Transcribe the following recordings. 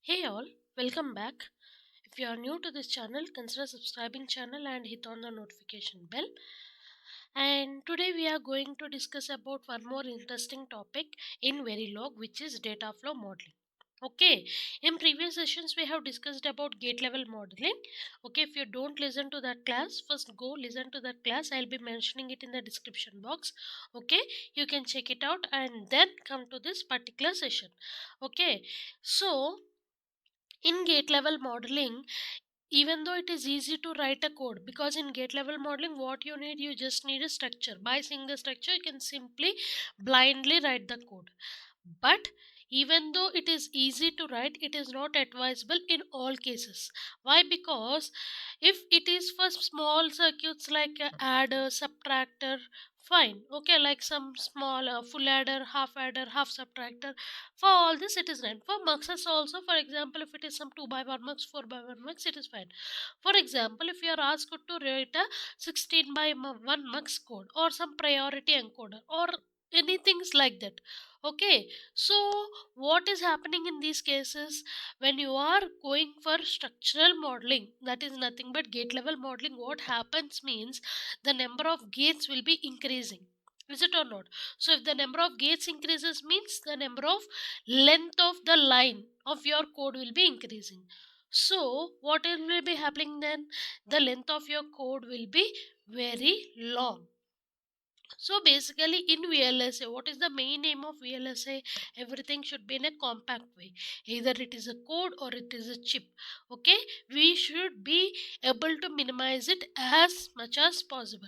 Hey all, welcome back. If you are new to this channel, consider subscribing channel and hit on the notification bell. And today we are going to discuss about one more interesting topic in Verilog, which is data flow modeling. Okay, in previous sessions we have discussed about gate level modeling. Okay, if you don't listen to that class, first go listen to that class. I'll be mentioning it in the description box. Okay, you can check it out and then come to this particular session. Okay, so in gate level modeling, even though it is easy to write a code, because in gate level modeling what you just need a structure. By seeing the structure you can simply blindly write the code. But even though it is easy to write, it is not advisable in all cases. Why? Because if it is for small circuits like a adder, subtractor, fine, okay, like some small full adder, half subtractor, for all this it is right. For muxes also, for example, if it is some 2 by 1 mux, 4 by 1 mux, it is fine. For example, if you are asked to write a 16 by 1 mux code or some priority encoder or anything like that. Okay, so what is happening in these cases? When you are going for structural modeling, that is nothing but gate level modeling, what happens means the number of gates will be increasing. Is it or not? So if the number of gates increases means the number of length of the line of your code will be increasing. So what will be happening then? The length of your code will be very long. So basically in VLSI, what is the main aim of VLSI? Everything should be in a compact way. Either it is a code or it is a chip. Okay, we should be able to minimize it as much as possible.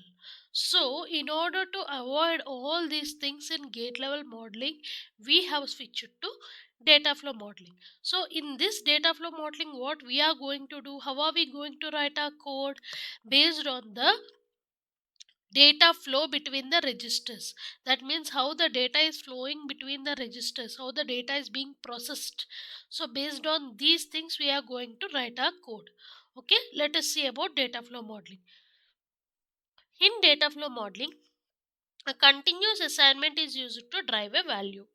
So in order to avoid all these things in gate level modeling, we have switched to data flow modeling. So in this data flow modeling, what we are going to do, how are we going to write our code? Based on the data flow between the registers. That means how the data is flowing between the registers, how the data is being processed. So based on these things we are going to write our code. Okay, let us see about data flow modeling. In data flow modeling, a continuous assignment is used to drive a value.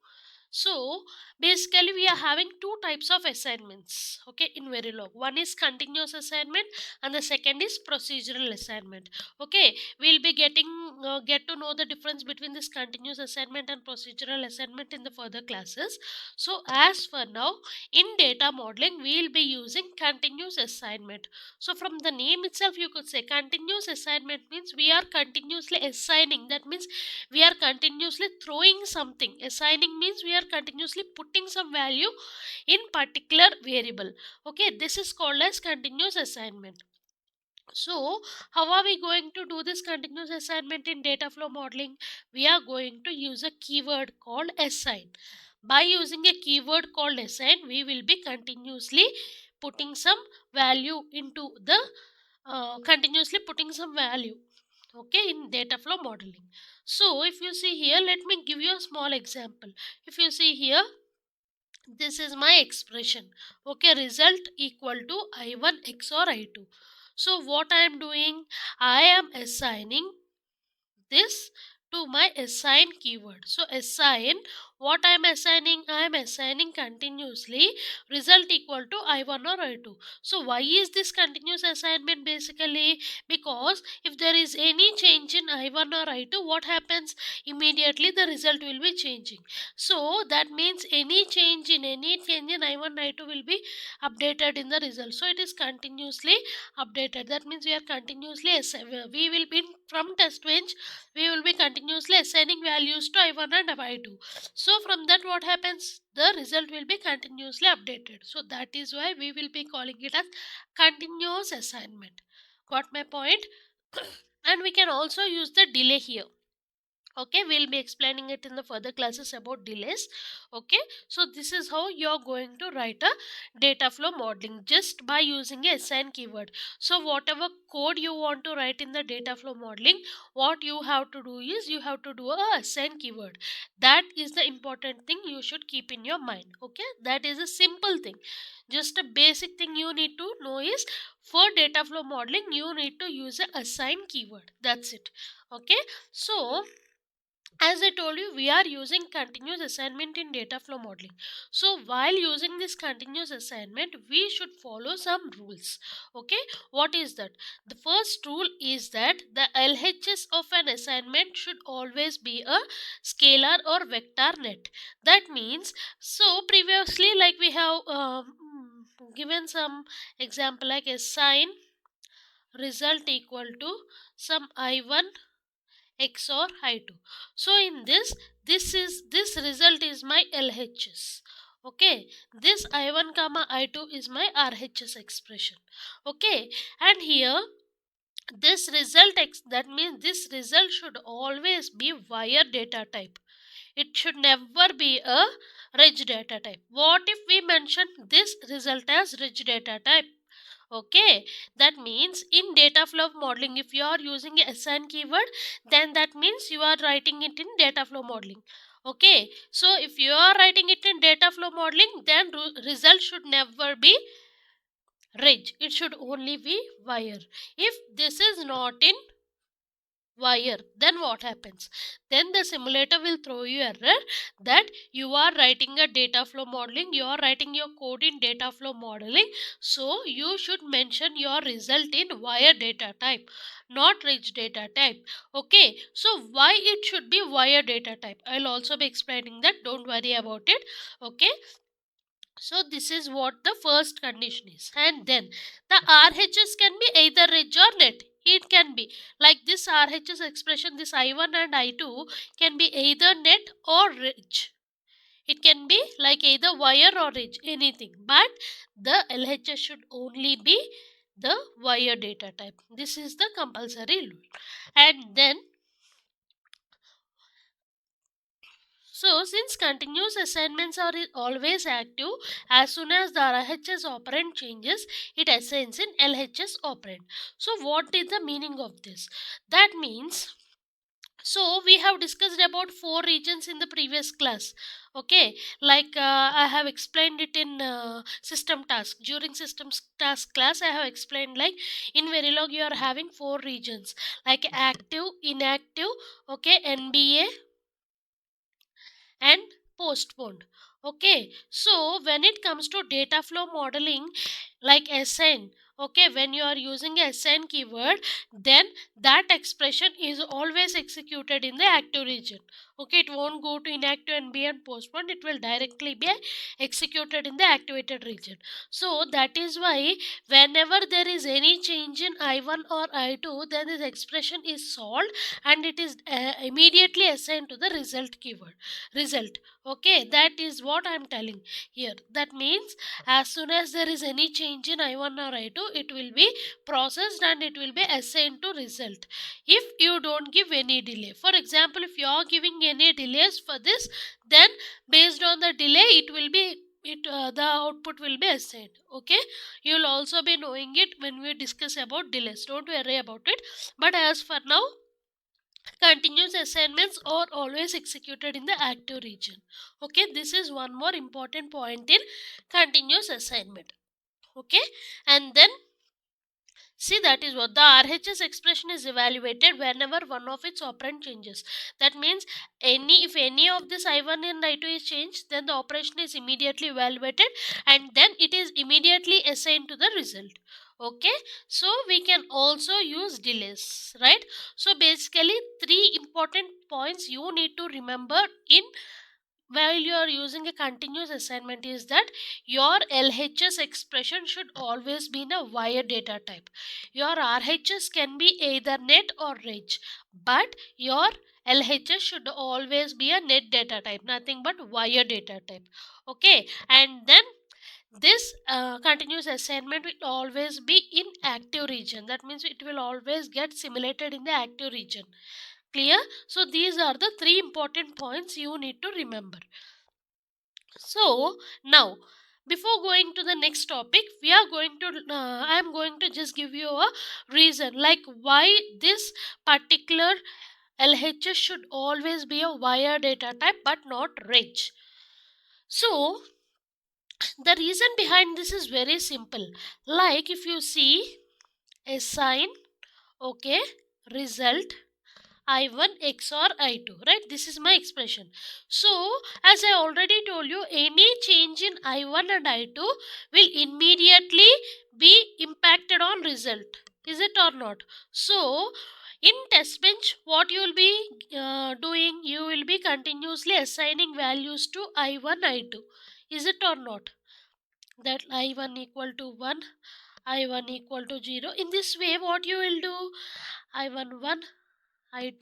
So basically we are having two types of assignments, okay, in Verilog. One is continuous assignment and the second is procedural assignment. Okay, we'll be get to know the difference between this continuous assignment and procedural assignment in the further classes. So as for now, in data modeling we'll be using continuous assignment. So from the name itself you could say continuous assignment means we are continuously assigning. That means we are continuously throwing something. Assigning means we are continuously putting some value in particular variable. Okay, this is called as continuous assignment. So how are we going to do this continuous assignment in data flow modeling? We are going to use a keyword called assign. By using a keyword called assign, we will be continuously putting some value into the continuously putting some value, okay, in data flow modeling. So if you see here, let me give you a small example. If you see here, this is my expression. Okay, result equal to I1 XOR I2. So what I am doing, I am assigning this to my assign keyword. So assign, what I am assigning, I am assigning continuously result equal to I1 or I2. So why is this continuous assignment? Basically because if there is any change in I1 or I2, what happens? Immediately the result will be changing. So that means any change in I1 I2 will be updated in the result. So it is continuously updated. That means we are continuously we will be from test bench, we will be continuously assigning values to I1 and I2. So from that what happens, the result will be continuously updated. So that is why we will be calling it as continuous assignment. Got my point? And we can also use the delay here. Okay, we'll be explaining it in the further classes about delays. Okay, so this is how you're going to write a data flow modeling just by using a assign keyword. So whatever code you want to write in the data flow modeling, what you have to do is you have to do a assign keyword. That is the important thing you should keep in your mind. Okay, that is a simple thing. Just a basic thing you need to know is for data flow modeling you need to use a assign keyword. That's it. Okay, so As I told you, we are using continuous assignment in data flow modeling. So while using this continuous assignment, we should follow some rules. Okay, what is that? The first rule is that the LHS of an assignment should always be a scalar or vector net. That means, so previously, like we have given some example, like a sign result equal to some I1 XOR I2. So in this result is my LHS. Okay, this I1 comma I2 is my RHS expression. Okay, and here this that means this result should always be wire data type. It should never be a rich data type. What if we mention this result as rich data type? Okay, that means in data flow modeling, if you are using a assign keyword, then that means you are writing it in data flow modeling. Okay, so if you are writing it in data flow modeling, then result should never be rich. It should only be wire. If this is not in wire, then what happens? Then the simulator will throw you error that you are writing a data flow modeling, you are writing your code in data flow modeling, so you should mention your result in wire data type, not rich data type. Okay, so why it should be wire data type, I'll also be explaining that, don't worry about it. Okay, so this is what the first condition is. And then the RHS can be either rich or net. It can be like this RHS expression, this I1 and I2 can be either net or rich. It can be like either wire or rich, anything. But the LHS should only be the wire data type. This is the compulsory rule. And then, so, since continuous assignments are always active, as soon as the RHS operand changes, it assigns in LHS operand. So, what is the meaning of this? That means, so we have discussed about 4 regions in the previous class. Okay, like I have explained it in system task. During system task class, I have explained like in Verilog you are having 4 regions like active, inactive, okay, NBA, and postponed. Okay, so when it comes to data flow modeling, like assign, okay, when you are using a assign keyword, then that expression is always executed in the active region. Okay, it won't go to inactive and be and postponed, it will directly be executed in the activated region. So that is why whenever there is any change in I1 or I2, then this expression is solved and it is immediately assigned to the result keyword result. Okay, that is what I am telling here. That means as soon as there is any change in I1 or I2, it will be processed and it will be assigned to result if you don't give any delay. For example, if you are giving any delays for this, then based on the delay it will be the output will be assigned. Okay, you will also be knowing it when we discuss about delays, don't worry about it. But as for now, continuous assignments are always executed in the active region. Okay, this is one more important point in continuous assignment. Okay, and then see, that is what the RHS expression is evaluated whenever one of its operand changes. That means if any of this I1 and I2 is changed, then the operation is immediately evaluated and then it is immediately assigned to the result. Okay, so we can also use delays, right? So basically 3 important points you need to remember in while you are using a continuous assignment is that your LHS expression should always be in a wire data type. Your RHS can be either net or rich, but your LHS should always be a net data type, nothing but wire data type. Okay, and then this continuous assignment will always be in active region. That means it will always get simulated in the active region. Clear? So these are the 3 important points you need to remember. So now, before going to the next topic, we are going to I am going to just give you a reason like why this particular LHS should always be a wire data type but not rich. So the reason behind this is very simple. Like if you see a sign, okay, result, I1 XOR I2, right? This is my expression. So, as I already told you, any change in I1 and I2 will immediately be impacted on result. Is it or not? So, in test bench, what you will be doing, you will be continuously assigning values to I1, I2. Is it or not? That I1 equal to 1, I1 equal to 0. In this way, what you will do? I1 1, I2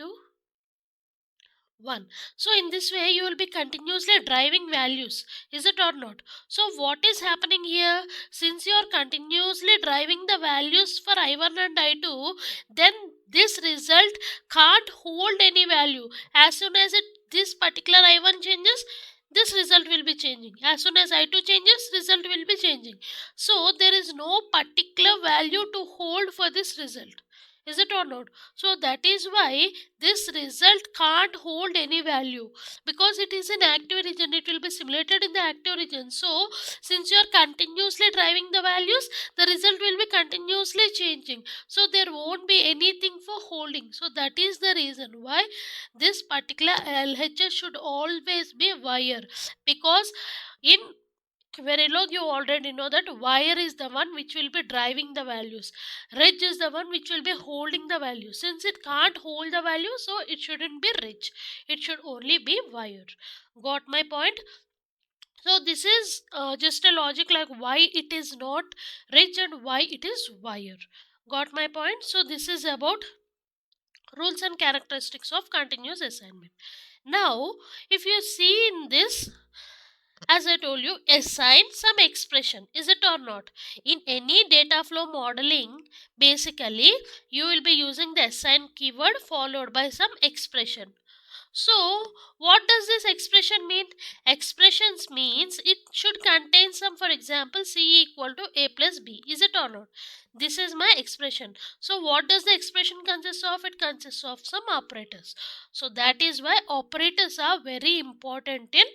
1. So in this way you will be continuously driving values. Is it or not? So what is happening here? Since you are continuously driving the values for I1 and I2, then this result can't hold any value. As soon as this particular I1 changes, this result will be changing. As soon as I2 changes, result will be changing. So there is no particular value to hold for this result. Is it or not? So that is why this result can't hold any value, because it is in active region. It will be simulated in the active region. So since you are continuously driving the values, the result will be continuously changing, so there won't be anything for holding. So that is the reason why this particular LHS should always be wire, because in Verilog, you already know that wire is the one which will be driving the values. Ridge is the one which will be holding the value. Since it can't hold the value, so it shouldn't be ridge. It should only be wire. Got my point? So this is just a logic like why it is not ridge and why it is wire. Got my point? So this is about rules and characteristics of continuous assignment. Now, if you see in this, as I told you, assign some expression. Is it or not? In any data flow modeling, basically you will be using the assign keyword followed by some expression. So, what does this expression mean? Expressions means it should contain some, for example, C equal to A plus B. Is it or not? This is my expression. So, what does the expression consist of? It consists of some operators. So, that is why operators are very important in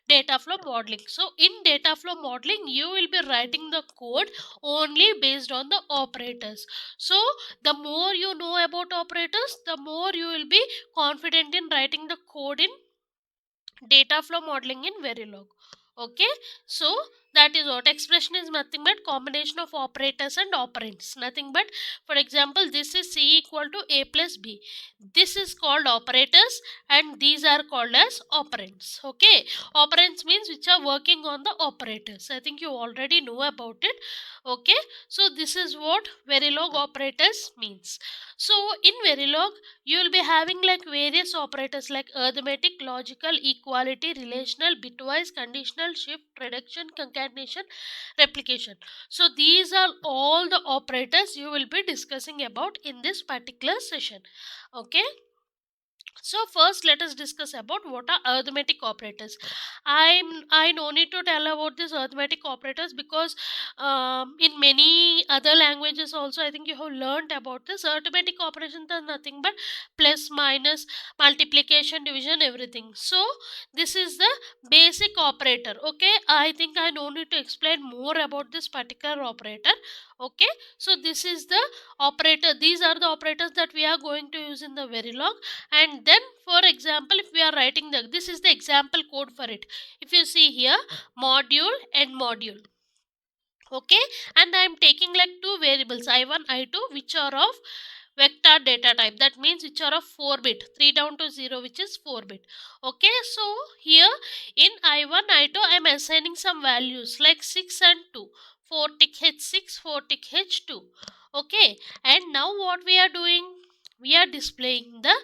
data flow modeling. So, in data flow modeling, you will be writing the code only based on the operators. So, the more you know about operators, the more you will be confident in writing the code in data flow modeling in Verilog. Okay, so that is what expression is nothing but combination of operators and operands. Nothing but, for example, this is C equal to A plus B. This is called operators and these are called as operands. Okay, operands means which are working on the operators. I think you already know about it. Okay, so this is what Verilog operators means. So in Verilog, you will be having like various operators like arithmetic, logical, equality, relational, bitwise, conditional, shift, reduction, concatenation, replication. So these are all the operators you will be discussing about in this particular session. Okay, so first let us discuss about what are arithmetic operators. I no need to tell about these arithmetic operators, because in many other languages also I think you have learned about this. Arithmetic operations are nothing but plus, minus, multiplication, division, everything. So this is the basic operator. Okay, I think I no need to explain more about this particular operator. Okay, so this is the operator. These are the operators that we are going to use in the Verilog. And then, for example, if we are writing this is the example code for it. If you see here, module and module. Okay, and I am taking like two variables I1, I2, which are of vector data type. That means which are of 4 bit, 3 down to 0, which is 4 bit. Okay, so here in I1, I2 I am assigning some values like 6 and 2. 4 tick H6, 4 tick H2. Okay, and now what we are doing? We are displaying the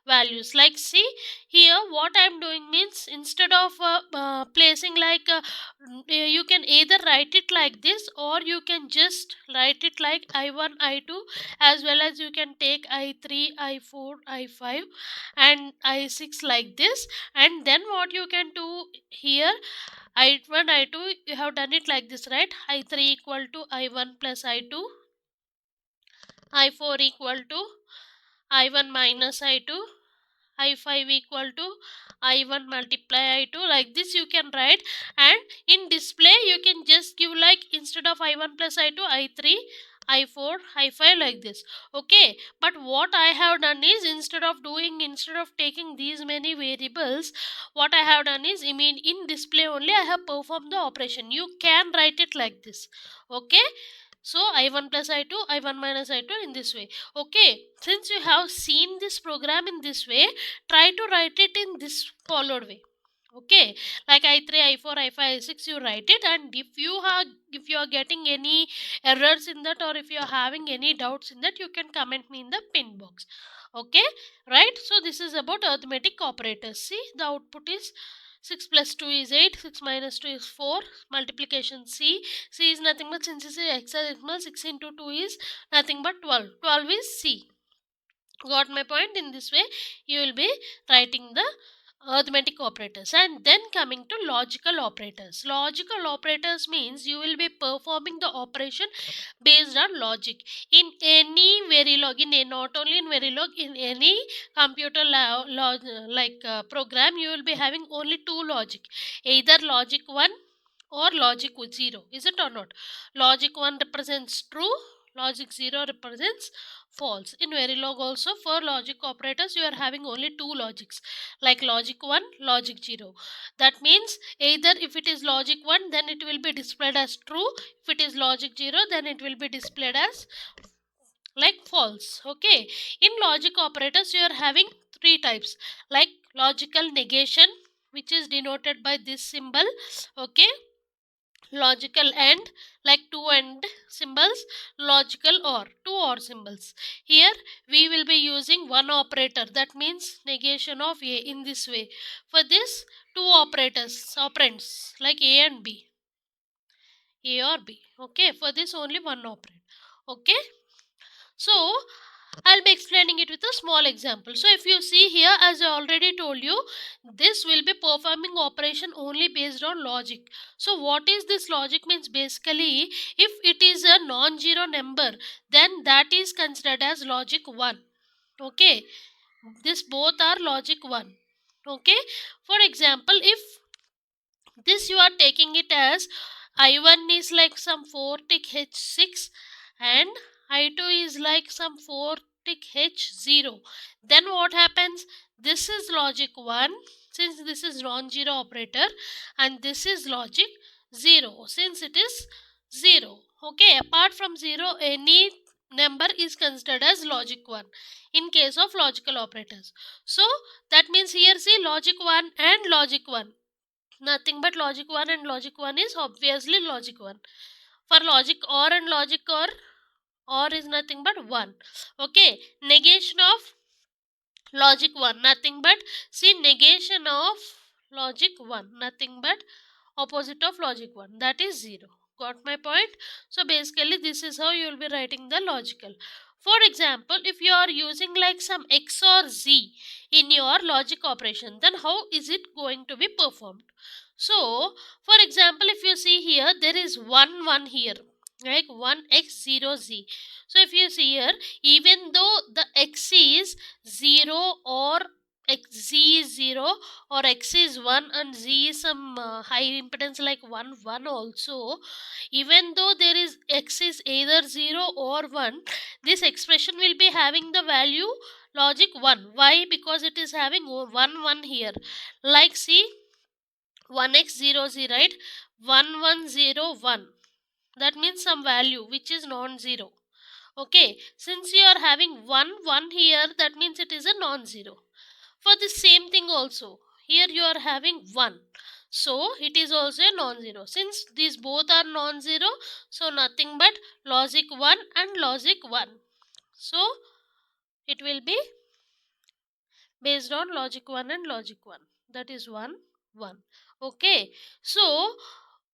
values. Like see here, what I am doing means, instead of placing like you can either write it like this, or you can just write it like I1, I2, as well as you can take I3, I4, I5 and I6 like this. And then what you can do here, I1, I2, you have done it like this, right? I3 equal to I1 plus I2, I4 equal to I1 minus I2, I5 equal to I1 multiply I2, like this you can write. And in display you can just give like, instead of I1 plus I2, I3, I4, I5 like this. Okay, but what I have done is, instead of taking these many variables, what I have done is, in display only I have performed the operation. You can write it like this. Okay, so I1 plus I2, I1 minus I2 in this way. Okay, since you have seen this program in this way, try to write it in this followed way. Okay, like I3, I4, I5, I6, you write it, and if you are getting any errors in that, or if you are having any doubts in that, you can comment me in the pin box. Okay, right? So this is about arithmetic operators. See, the output is 6 plus 2 is 8, 6 minus 2 is 4, multiplication C. C is nothing but, since this is hexadecimal, 6 into 2 is nothing but 12. 12 is C. Got my point? In this way you will be writing the arithmetic operators. And then coming to logical operators. Logical operators means you will be performing the operation based on logic in any verilog, not only in verilog, in any computer program. You will be having only two logic, either logic 1 or logic 0. Is it or not? Logic 1 represents true, logic 0 represents false. In verilog also, for logic operators you are having only two logics, like logic 1, logic 0. That means, either if it is logic 1, then it will be displayed as true. If it is logic 0, then it will be displayed as like false. Okay, in logic operators you are having three types, like logical negation, which is denoted by this symbol. Okay, logical AND, like two AND symbols, logical OR, two OR symbols. Here we will be using one operator, that means negation of A, in this way. For this, two operators, operands, like A and B, A or B. Okay, for this only one operand. Okay, so I'll be explaining it with a small example. So if you see here, as I already told you, this will be performing operation only based on logic. So what is this logic means? Basically, if it is a non-zero number, then that is considered as logic 1. Okay, this both are logic 1. Okay, for example, if this you are taking it as I1 is like some 4 tick H6 and I2 is like some 4 tick H0, then what happens? This is logic 1, since this is non-zero operator, and this is logic 0, since it is 0. Okay, apart from 0, any number is considered as logic 1 in case of logical operators. So that means, here see, logic 1 and logic 1, nothing but logic 1 and logic 1 is obviously logic 1. For logic OR and logic OR is nothing but 1. Okay, negation of logic 1, nothing but, see, negation of logic 1, nothing but opposite of logic 1, that is 0. Got my point? So basically this is how you will be writing the logical. For example, if you are using like some X or Z in your logic operation, then how is it going to be performed? So for example, if you see here, there is 1 1 here, like 1 X 0 Z. So if you see here, even though the X is 0 or Z is 0, or X is 1 and Z is some high impedance like 1 1 also, even though there is X is either 0 or 1, this expression will be having the value logic 1. Why? Because it is having 1 1 here. Like see, 1x0z, right? 1101, that means some value which is non-zero. Okay, since you are having 1 1 here, that means it is a non-zero. For the same thing also, here you are having 1, so it is also a non-zero. Since these both are non-zero, so nothing but logic 1 and logic 1. So it will be based on logic 1 and logic 1, that is 1 1. Okay, so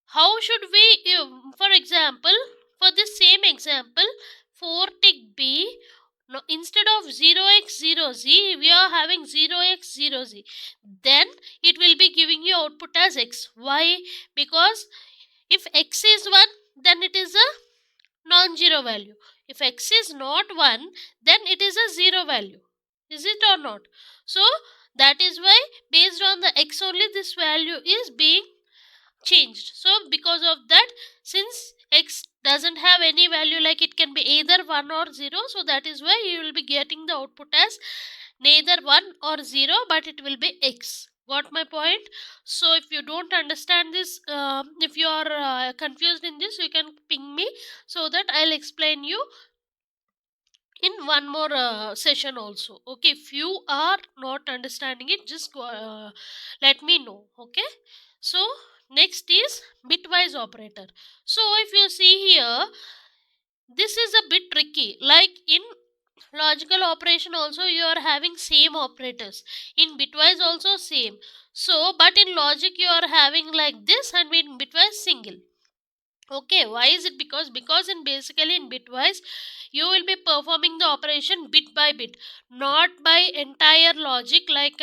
how should we, for example, for this same example, 4 tick B, no, instead of 0x0z we are having 0x0z, then it will be giving you output as x. Why? Because if x is 1, then it is a non-zero value. If x is not 1, then it is a 0 value. Is it or not? So that is why, based on the x only, this value is being changed. So because of that, since x doesn't have any value, like it can be either 1 or 0, so that is why you will be getting the output as neither 1 or 0, but it will be x. Got my point? So if you don't understand this, if you are confused in this, you can ping me so that I'll explain you in one more session also. Okay, if you are not understanding it, just go, let me know. Okay, so next is bitwise operator. So if you see here, this is a bit tricky. Like in logical operation also you are having same operators, in bitwise also same. So but in logic you are having like this, and in bitwise single. Okay, why is it? Because in basically in bitwise you will be performing the operation bit by bit, not by entire logic. Like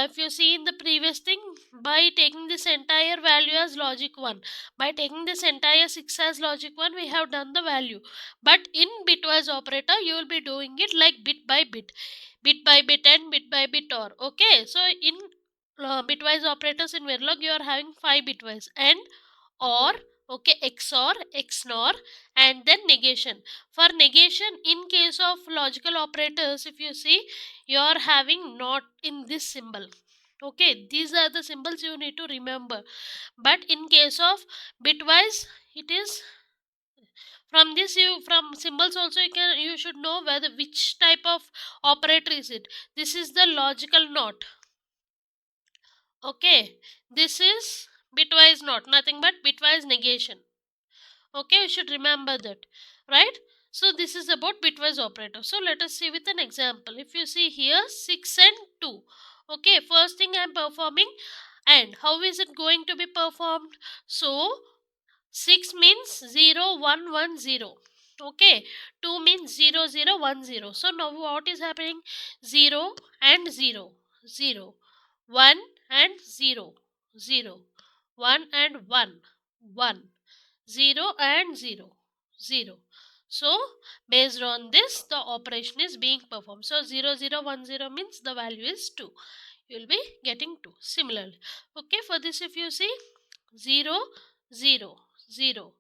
if you see in the previous thing, by taking this entire value as logic 1, by taking this entire 6 as logic 1, we have done the value. But in bitwise operator you will be doing it like bit by bit, bit by bit and bit by bit or. Okay, so in bitwise operators in verilog you are having 5 bitwise and or. Okay, XOR, XNOR, and then negation. For negation, in case of logical operators, if you see, you are having not in this symbol. Okay, these are the symbols you need to remember. But in case of bitwise, it is from this, you from symbols also you should know whether which type of operator is it. This is the logical not. Okay, this is bitwise not, nothing but bitwise negation. Okay, you should remember that, right? So this is about bitwise operator. So let us see with an example. If you see here 6 and 2. Okay, first thing I am performing, and how is it going to be performed? So 6 means 0 1 1 0. Okay, 2 means 0 0 1 0. So now what is happening? 0 and 0 0, 1 and 0 0, 1 and 1 1, 0 and 0 0. So based on this the operation is being performed. So 0 0 1 0 means the value is 2, you will be getting 2. Similarly, okay, for this if you see 0 0 0,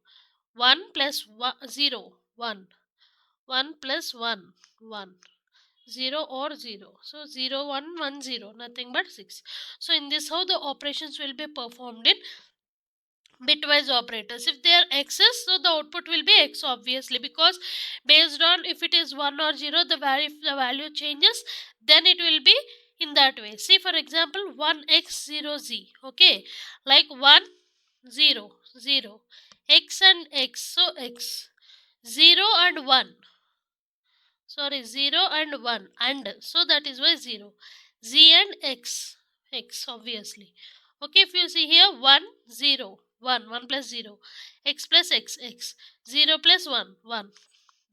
1 plus 1 0 1, 1 plus 1 1, 0 or 0. So 0 1 1 0, nothing but 6. So in this how the operations will be performed in bitwise operators. If they are x's, so the output will be x obviously, because based on if it is 1 or 0, the value, if the value changes, then it will be in that way. See for example 1x 0z. Okay, like 1 0 0, x and x, so x 0 and 1, sorry 0 and 1, and so that is why 0, z and x, x obviously. Okay, if you see here 1 0 1, 1 plus 0, x plus x x, 0 plus 1 1,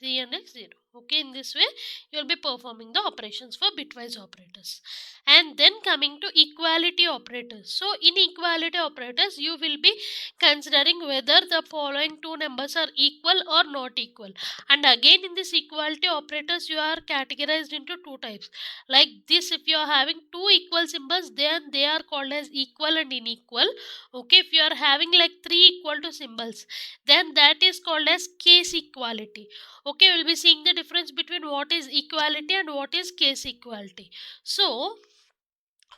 3 and x 0. Okay, in this way you will be performing the operations for bitwise operators. And then coming to equality operators. So in equality operators you will be considering whether the following two numbers are equal or not equal. And again in this equality operators you are categorized into two types. Like this, if you are having two equal symbols, then they are called as equal and unequal. Okay, if you are having like three equal to symbols, then that is called as case equality. Okay, we'll be seeing the difference between what is equality and what is case equality. So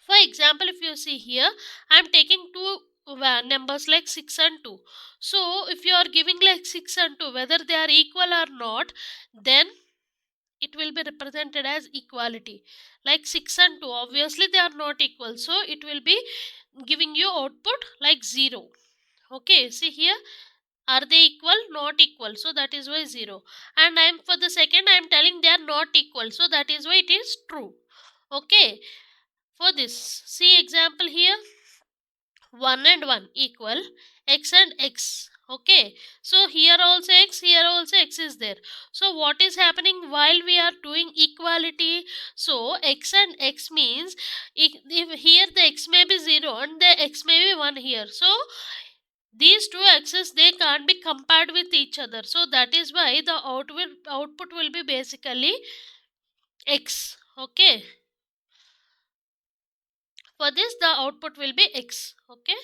for example, if you see here, I am taking two numbers like 6 and 2. So if you are giving like 6 and 2, whether they are equal or not, then it will be represented as equality. Like 6 and 2, obviously they are not equal, so it will be giving you output like 0. Okay, see here, are they equal? Not equal, so that is why 0. And I am for the second I am telling they are not equal, so that is why it is true. Okay, for this see example here, 1 and 1 equal, x and x. Okay, so here also x, here also x is there. So what is happening while we are doing equality? So x and x means if here the x may be 0 and the x may be 1 here, so these two x's they can't be compared with each other, so that is why the output will be basically x. Okay, for this the output will be x. Okay,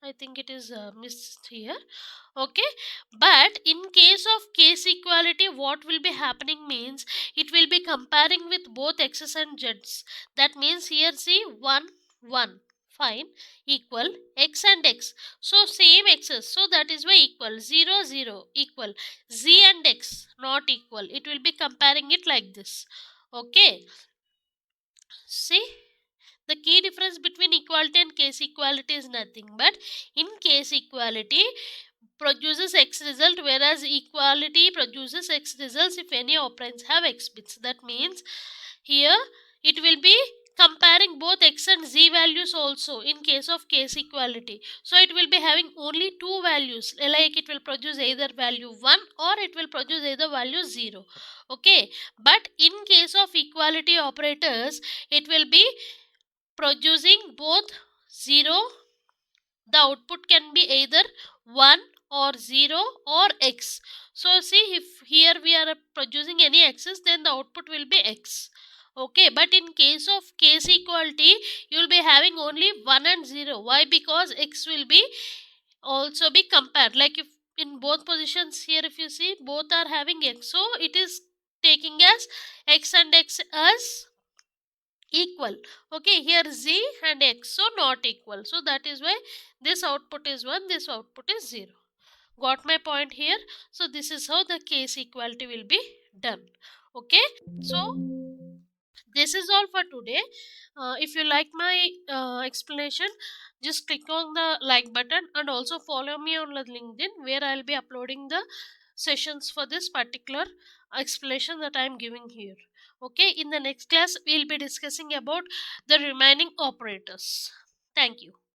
I think it is missed here. Okay, but in case of case equality, what will be happening means it will be comparing with both x's and z's. That means here see 1 1, fine, equal x and x, so same x's, so that is why equal 0 0 equal z and x not equal. It will be comparing it like this. Okay, see, the key difference between equality and case equality is nothing but in case equality produces x result, whereas equality produces x results if any operands have x bits. That means here it will be comparing both x and z values also in case of case equality. So it will be having only two values, like it will produce either value 1 or it will produce either value 0. Okay, but in case of equality operators, it will be producing both 0, the output can be either 1 or 0 or x. So see, if here we are producing any x's, then the output will be x. Okay, but in case of case equality, you will be having only 1 and 0. Why? Because x will be also be compared, like if in both positions here, if you see, both are having x, so it is taking as x and x as equal. Okay, here z and x, so not equal, so that is why this output is 1, this output is 0. Got my point here? So this is how the case equality will be done. Okay, so this is all for today. If you like my explanation, just click on the like button and also follow me on the LinkedIn, where I'll be uploading the sessions for this particular explanation that I am giving here. Okay, in the next class we'll be discussing about the remaining operators. Thank you.